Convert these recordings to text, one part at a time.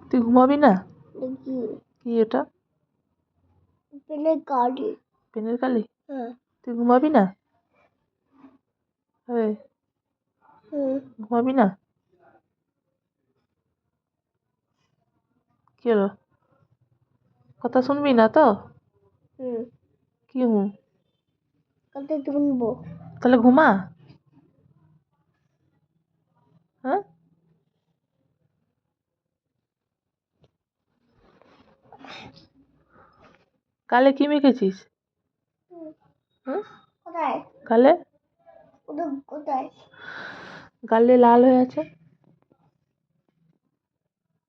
তুই ঘুমাবি না? দেখি কি এটা? পেনের কালি। পেনের কালি? হ্যাঁ। তুই ঘুমাবি না? এই, ঘুমাবি না? কি হলো? কথা শুনবি না তো? কি হুম? কথা শুনবো। তাহলে ঘুমা। হ্যাঁ, গালে কি মেখেছিস? হ্যাঁ, কোথায়? গালে কোথায়? গালে লাল হয়ে আছে।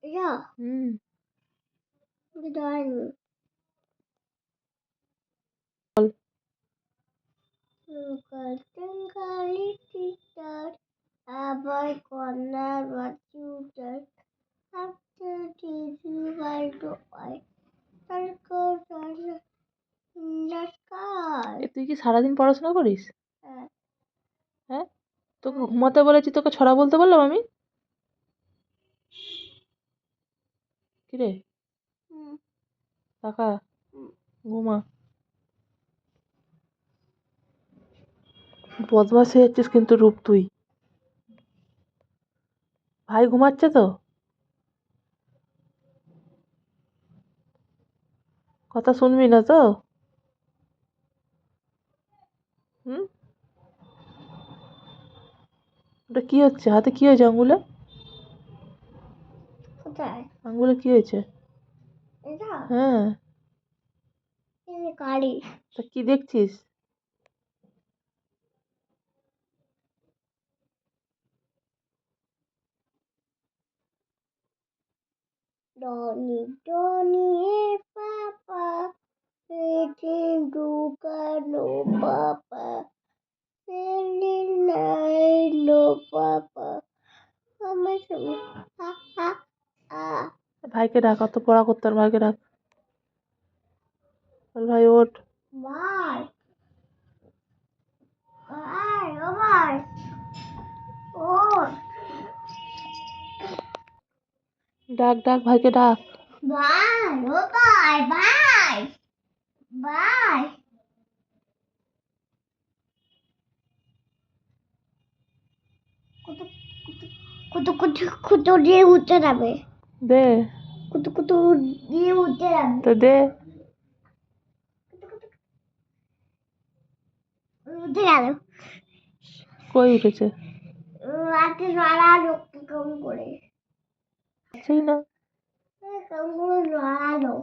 এটা ধরেনি। বল। কালি টিচার আবার corner বাচ্চুটার after teaching by the eye circle in the sky. তুই কি সারাদিন পড়াশোনা করিস? হ্যাঁ। হ্যাঁ, তোকে ঘুমাতে বলেছি, তোকে ছড়া বলতে বললাম আমি? কিরে কাকা, ঘুমা। বদমাশ হয়ে যাচ্ছিস কিন্তু রূপ তুই। ভাই ঘুমাচ্ছে তো? কথা শুনবি না তো? হুম, ওটা কি হচ্ছে? হাতে কি হয়েছে? আঙ্গুলে কোথায়? আঙ্গুলে কি হয়েছে? এটা হ্যাঁ, কালি। তা কি দেখছিস? Donny, Donny, Papa, eating no Papa, feeling night, no Papa. Mama, ha ha ha. ভাইকে ডাক, অত পড়া করতে আর ভাইকে ডাক। বল ভাই ওঠ। ভাই, ভাই, ও ভাই, ওঠ। ডাক ডাক, ভাইকে ডাক। ভাই, ও ভাই, ভাই, ভাই। কত দিয়ে উঠতে যাবে? দে। কত দিয়ে উঠতে যাবে? তো দে। উঠে গেল। কই উঠেছে? রাতে লড়ালো কেমন করে? সেই না। কেমন করে লড়ালো?